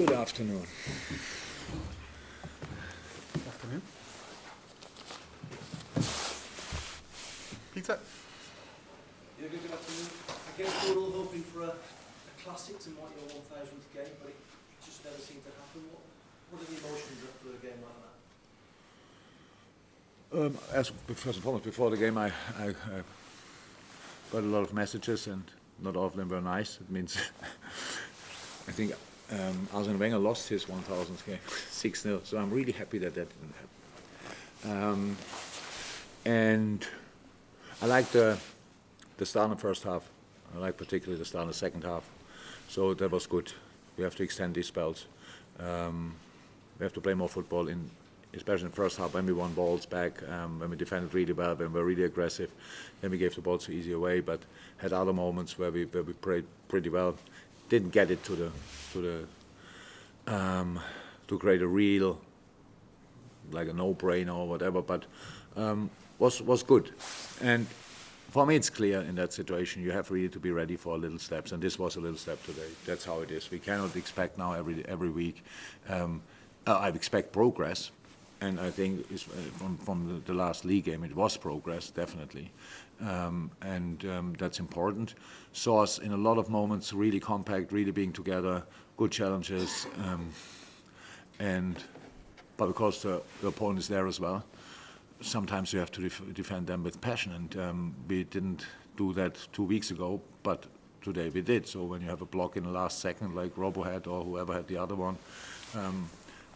Good afternoon. Afternoon. Peter? Jurgen, good afternoon. I guess we're all hoping for a classic to mark your 1000th game, but it just never seemed to happen. What are the emotions after a game like that? First and foremost, before the game, I got a lot of messages, and not all of them were nice. It means I think Arsene Wenger lost his 1000th game 6-0, so I'm really happy that didn't happen. And I like the start in the first half. I like particularly the start in the second half. So that was good. We have to extend these spells. We have to play more football, especially in the first half when we won balls back, when we defended really well, when we were really aggressive. Then we gave the ball so easy away, but had other moments where we played pretty well. Didn't get it to create a real, like a no-brainer or whatever, but was good. And for me, it's clear in that situation you have really to be ready for little steps, and this was a little step today. That's how it is. We cannot expect now every week. I expect progress, and I think it's, from the last league game it was progress definitely, and that's important. Saw us in a lot of moments really compact, really being together, good challenges, but because the opponent is there as well. Sometimes you have to defend them with passion, and we didn't do that 2 weeks ago, but today we did. So when you have a block in the last second, like Robo had or whoever had the other one,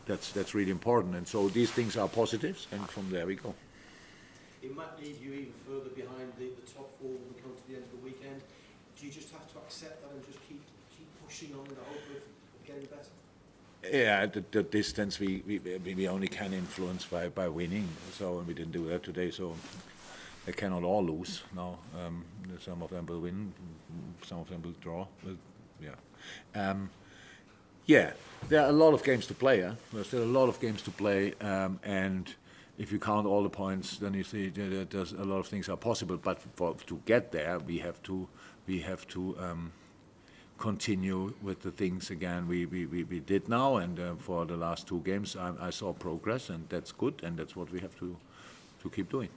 that's really important. And so these things are positives, and from there we go. It might leave you even further behind the top four when we come to the end of the weekend. Do you just have to accept that and just keep pushing on in the hope of getting better? Yeah, the distance we only can influence by winning. So we didn't do that today. So they cannot all lose now. Some of them will win, some of them will draw. Yeah, there are a lot of games to play. There's still a lot of games to play, and if you count all the points, then you see there's a lot of things are possible. But to get there, we have to continue with the things again we did now, and for the last 2 games I saw progress, and that's good, and that's what we have to keep doing.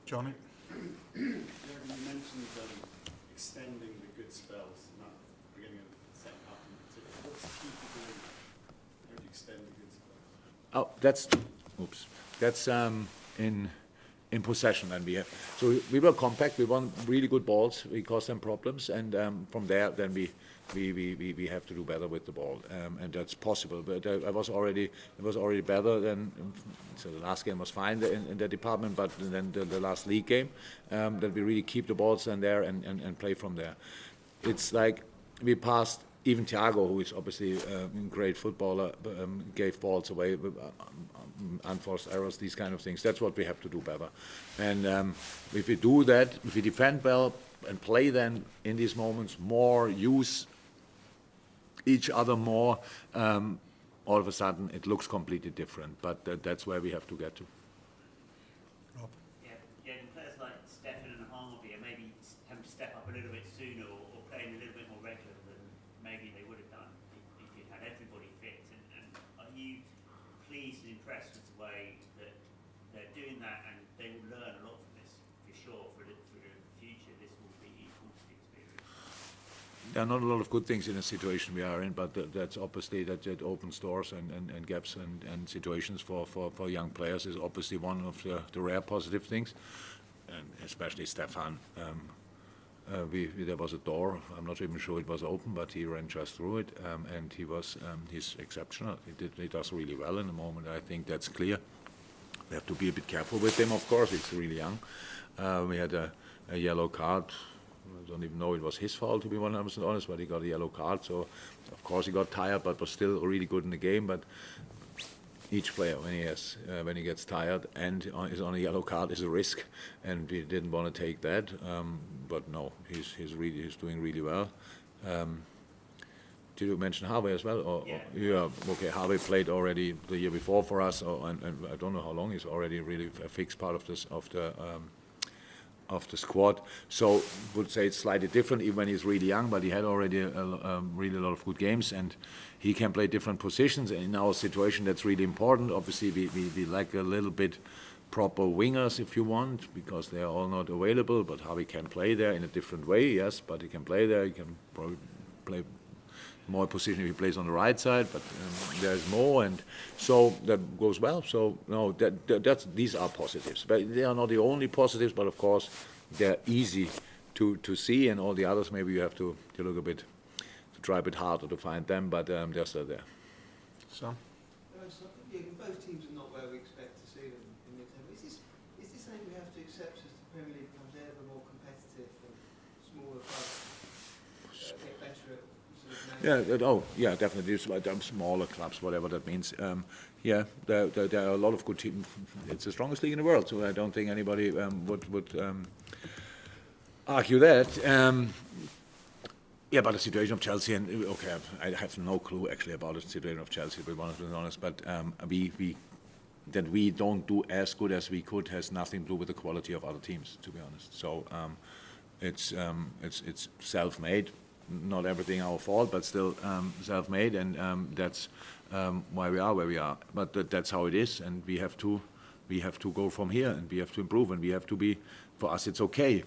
Johnny? You mentioned extending the good spells in that beginning of the second half in particular. What's the key to doing that? How do you extend the good spells? That's in possession, and we were compact. We won really good balls. We caused them problems, and from there, then we have to do better with the ball, and that's possible. But it was already better than. So the last game was fine in that department, but then the last league game, that we really keep the balls in there and play from there. It's like we passed. Even Thiago, who is obviously a great footballer, gave balls away, unforced errors, these kind of things. That's what we have to do better. And if we do that, if we defend well and play then in these moments more, use each other more, all of a sudden it looks completely different. But that's where we have to get to. Rob? Yeah, and players like Stefan and Harvey are maybe having to step up a little bit sooner or playing a little bit more regular than maybe they would have done if you'd had everybody fit. And are you pleased and impressed with the way that they're doing that, and they will learn a lot from this for sure for the future? This will be equal to the experience. There are not a lot of good things in the situation we are in, but that's obviously that opens doors and gaps and situations for young players is obviously one of the rare positive things, and especially Stefan. There was a door. I'm not even sure it was open, but he ran just through it, and he's exceptional. He does really well in the moment. I think that's clear. We have to be a bit careful with him, of course. He's really young. We had a yellow card. I don't even know it was his fault, to be 100% honest, but he got a yellow card. So, of course, he got tired, but was still really good in the game. But each player, when he gets tired and is on a yellow card, is a risk, and we didn't want to take that. But no, he's doing really well. Did you mention Harvey as well? Yeah. Okay. Harvey played already the year before for us, and I don't know how long. He's already really a fixed part of of the squad. So would say it's slightly different even when he's really young, but he had already really a lot of good games, and he can play different positions. And in our situation, that's really important. Obviously, we like a little bit proper wingers, if you want, because they are all not available, but Harvey can play there in a different way, yes, but he can play there. He can probably play more position if he plays on the right side, but there's more, and so that goes well. So no, these are positives, but they are not the only positives. But of course, they're easy to see, and all the others maybe you have to look a bit, to try a bit harder to find them, but they're still there. Sam? Both teams are not where we expect to see them in mid-table. Is this something we have to accept as the Premier League becomes ever more competitive and smaller clubs get better at Yeah, definitely. Smaller clubs, whatever that means. There are a lot of good teams. It's the strongest league in the world, so I don't think anybody would argue that. But the situation of Chelsea, and okay, I have no clue actually about the situation of Chelsea, to be honest. But that we don't do as good as we could has nothing to do with the quality of other teams, to be honest. So it's self-made. Not everything our fault, but still self-made, and that's why we are where we are. But that's how it is, and we have to go from here, and we have to improve, and we have to be. For us, it's okay.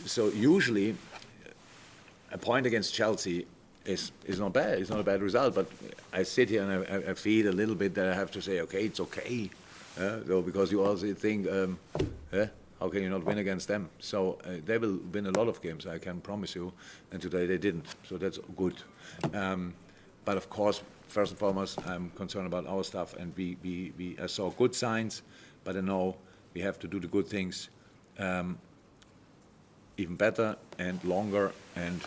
So usually, a point against Chelsea is not bad. It's not a bad result. But I sit here and I feel a little bit that I have to say, okay, it's okay, so because you also think. How can you not win against them? So they will win a lot of games, I can promise you. And today they didn't, so that's good. But of course, first and foremost, I'm concerned about our stuff, and I saw good signs, but I know we have to do the good things even better and longer, and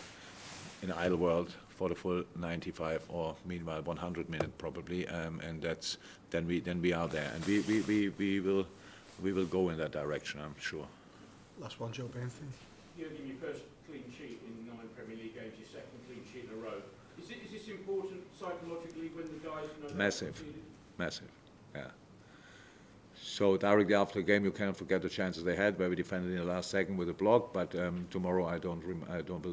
in the ideal world for the full 95 or meanwhile 100 minutes probably, and then we are there, and we will go in that direction, I'm sure. Last one, Joe Bainton. Jurgen, your first clean sheet in 9 Premier League games, your second clean sheet in a row. Is this important psychologically when the guys know? Massive, yeah. So directly after the game, you cannot forget the chances they had, where we defended in the last second with a block. But tomorrow, I will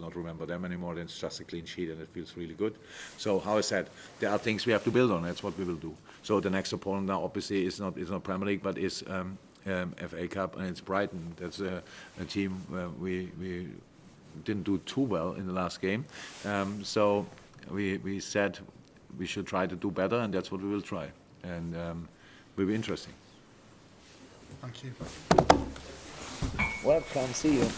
not remember them anymore. It's just a clean sheet, and it feels really good. So, how I said, there are things we have to build on. That's what we will do. So the next opponent now, obviously, is not Premier League, but is FA Cup, and it's Brighton. That's a team we didn't do too well in the last game. So we said we should try to do better, and that's what we will try. And will be interesting. Thank you. Welcome, see you.